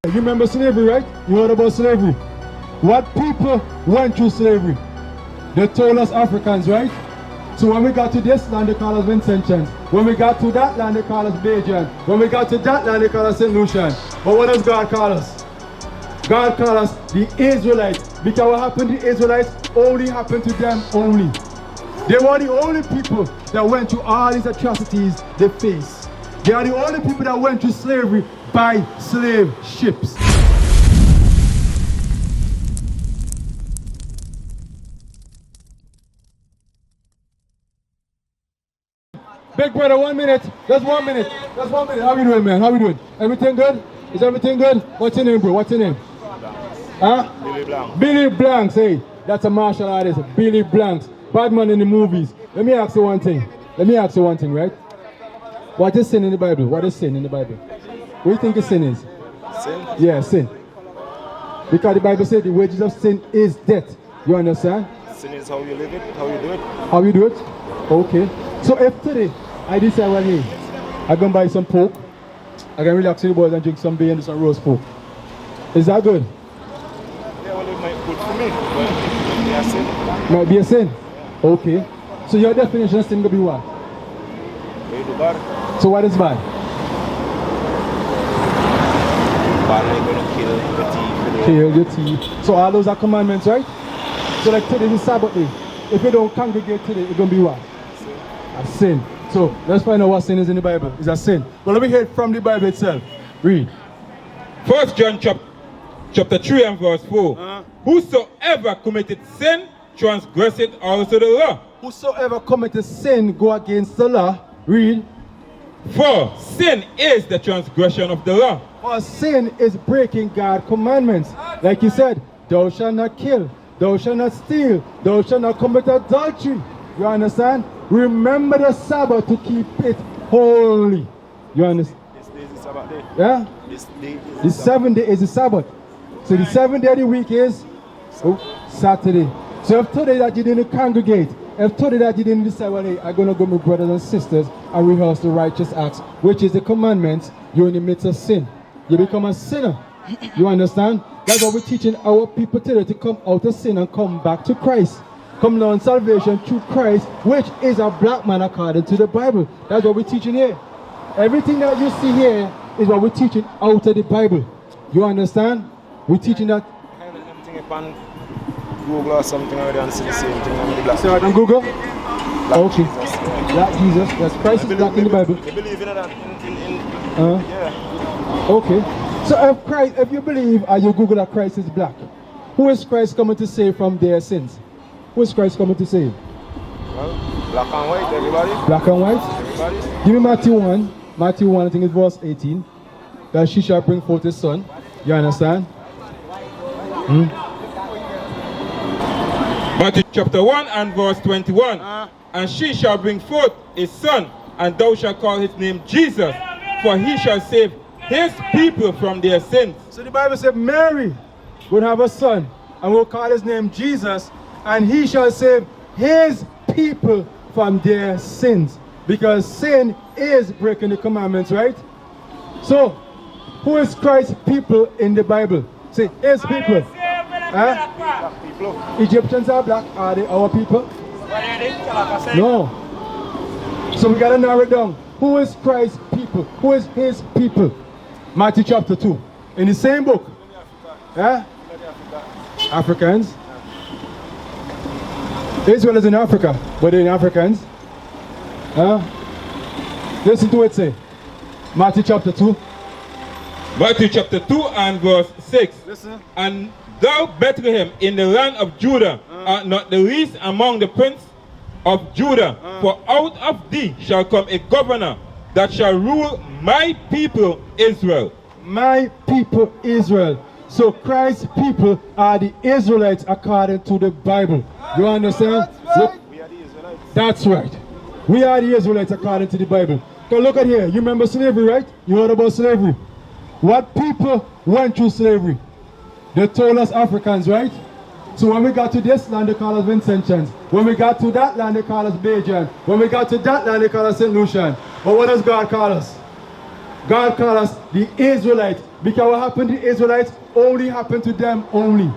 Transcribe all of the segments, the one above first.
You remember slavery, right? You heard about slavery. What people went through slavery? They told us Africans, right? So when we got to this land, they call us Vincentians. When we got to that land, they call us Bajan. When we got to that land, they call us St. Lucian. But what does God call us? God called us the Israelites. Because what happened to the Israelites only happened to them only. They were the only people that went through all these atrocities they face. They are the only people that went through slavery by slave ships. Big brother, 1 minute. Just 1 minute. Just 1 minute. How we doing, man? How we doing? Everything good? Is everything good? What's your name, bro? What's your name? Huh? Billy Blanc. Billy Blancs, hey. That's a martial artist. Billy Blancs. Bad man in the movies. Let me ask you one thing. Right? What is sin in the Bible? What is sin in the Bible? What do you think sin is? Sin? Yeah, sin. Because the Bible says the wages of sin is death. You understand? Sin is how you live it, how you do it. How you do it? Okay. So if today I decide, well, hey, I'm going to buy some pork, I can relax with the boys and drink some beer and do some roast pork. Is that good? Yeah, well, it might be good for me, but it might be a sin. Might be a sin? Okay. So your definition of sin going to be what? You do bad. So what is bad? Bad, you're going to kill your teeth. Kill your teeth. So all those are commandments, right? So like today is Sabbath day. If you don't congregate today, it's going to be what? A sin. So let's find out what sin is in the Bible. It's a sin. Well, let me hear it from the Bible itself. Read. 1 John chapter 3 and verse 4. Whosoever committed sin transgresseth also the law. Whosoever committeth sin go against the law. Read. For sin is the transgression of the law. For sin is breaking God's commandments. Like he said, thou shalt not kill, thou shalt not steal, thou shalt not commit adultery. You understand? Remember the Sabbath to keep it holy. You understand? This day is the Sabbath day. Yeah? This day is The 7th day is the Sabbath. So the 7th day of the week is Saturday. So if today that you didn't congregate, if today that you didn't decide, well, hey, I'm going to go with brothers and sisters and rehearse the righteous acts, which is the commandments, you're in the midst of sin. You become a sinner. You understand? That's what we're teaching our people today, to come out of sin and come back to Christ. Come learn salvation through Christ, which is a black man according to the Bible. That's what we're teaching here. Everything that you see here is what we're teaching out of the Bible. You understand? We're teaching that. Anything upon Google or something already and see the same thing on the black. So on Google? Black Okay. Jesus. Black Jesus. Yes, Christ is black in the Bible. You believe in that? Yeah. Okay. So if you believe and you Google that Christ is black, who is Christ coming to save from their sins? Who is Christ coming to save? Well, black and white, everybody. Black and white? Everybody. Give me Matthew 1. Matthew 1, I think it's verse 18. That she shall bring forth his son. You understand? Matthew chapter 1 and verse 21. And she shall bring forth his son, and thou shalt call his name Jesus, for he shall save his people from their sins. So the Bible said Mary would have a son, and we'll call his name Jesus, and he shall save his people from their sins. Because sin is breaking the commandments, right? So, who is Christ's people in the Bible? Say, his people. Black people. Egyptians are black. Are they our people? No. So we got to narrow it down. Who is Christ's people? Who is his people? Matthew chapter 2. In the same book. Africans. Israel is in Africa, but they're in Africans. Listen to what it say. Matthew chapter 2. Matthew chapter 2 and verse 6. Listen. And thou, Bethlehem, in the land of Judah, art not the least among the prince of Judah, for out of thee shall come a governor that shall rule my people Israel. My people Israel. So Christ's people are the Israelites according to the Bible. You understand? Look, We are the Israelites. that's right. We are the Israelites according to the Bible. So look at here. You remember slavery, right? You heard about slavery. What people went through slavery? They told us Africans, right? So when we got to this land, they call us Vincentians. When we got to that land, they call us Bajan. When we got to that land, they call us St. Lucian. But what does God call us? God called us the Israelites because what happened to the Israelites only happened to them only.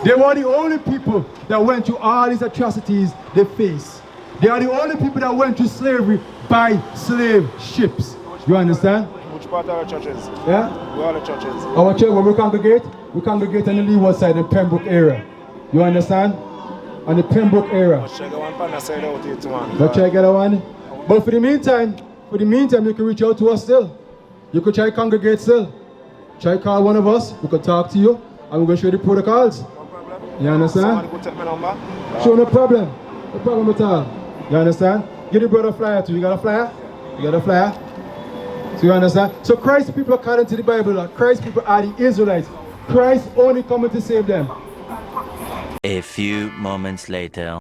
They were the only people that went through all these atrocities they face. They are the only people that went through slavery by slave ships. You understand? Which part are the churches? Yeah? Where are the churches? Our church, when we congregate on the leeward side, the Pembroke area. You understand? On the Pembroke area. Let's check the one pan side out here too, man. Let's check that one. But for the meantime, you can reach out to us still. You could try congregate still. Try call one of us. We could talk to you, and we're going to show you the protocols. No problem. You understand? Somebody could take my number. Sure, no problem. No problem at all. You understand? Give the brother a flyer too. You got a flyer? You got a flyer? So you understand? So Christ's people, according to the Bible, Christ's people are the Israelites. Christ only coming to save them. A few moments later.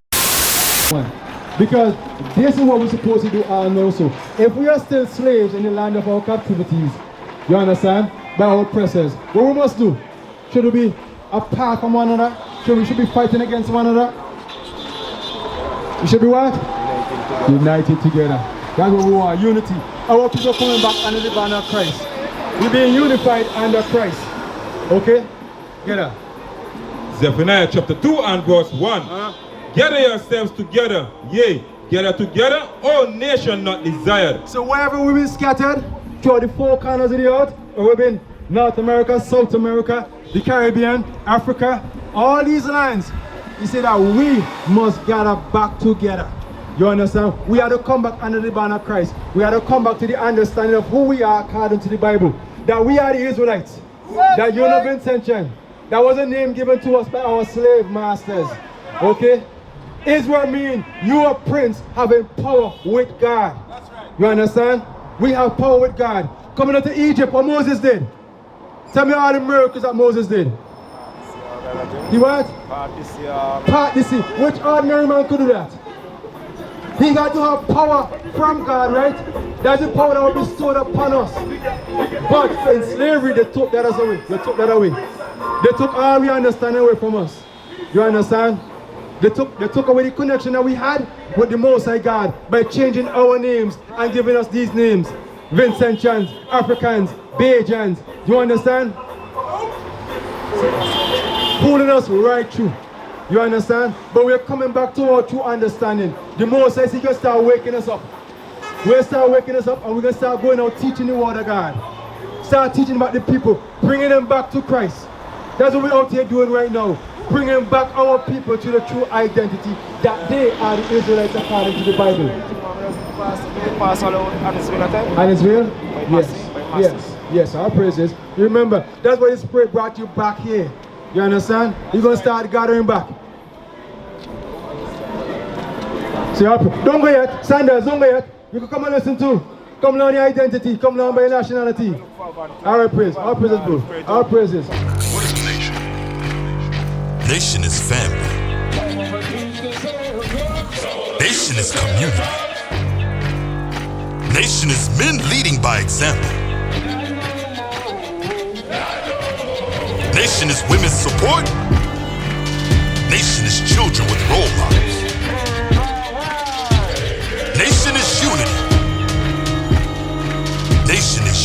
Because this is what we're supposed to do all now. So if we are still slaves in the land of our captivities, you understand? By our oppressors, what we must do? Should we be apart from one another? We should be fighting against one another? We should be what? United together. That's what we want, unity. Our people coming back under the banner of Christ. We're being unified under Christ. Okay? Get up. Zephaniah chapter 2 and verse 1. Gather yourselves together, yea, gather together, all nation not desired. So wherever we've been scattered, throughout the four corners of the earth, or we've been North America, South America, the Caribbean, Africa, all these lands, he said that we must gather back together. You understand? We are to come back under the banner of Christ. We are to come back to the understanding of who we are according to the Bible. That we are the Israelites. That you're not Vincent. That was a name given to us by our slave masters. Okay? Israel means you are prince having power with God. That's right. You understand? We have power with God. Coming out to Egypt, what Moses did. Tell me all the miracles that Moses did. He what? Part the sea. Which ordinary man could do that? He got to have power from God, right? That's the power that was bestowed upon us. But in slavery, they took that away. They took that away. They took all we understand away from us. You understand? They took away the connection that we had with the Most High God by changing our names and giving us these names. Vincentians, Africans, Bajans. Do you understand? Pulling us right through. You understand? But we're coming back to our true understanding. The Most High is going to start waking us up. We'll start waking us up and we're going to start going out teaching the word of God. Start teaching about the people, bringing them back to Christ. That's what we're out here doing right now. Bringing back our people to the true identity that they are the Israelites according to the Bible. And Israel? Yes, our praises. Remember, that's why the Spirit brought you back here. You understand? You're going to start gathering back. See, don't go yet. Sanders, don't go yet. You can come and listen too. Come learn your identity. Come learn by your nationality. Our praise. Our praises, bro. Our praises. What is a nation? Nation is family. Nation is community. Nation is men leading by example. Nation is women's support. Nation is children with role models. Nation is unity. Nation is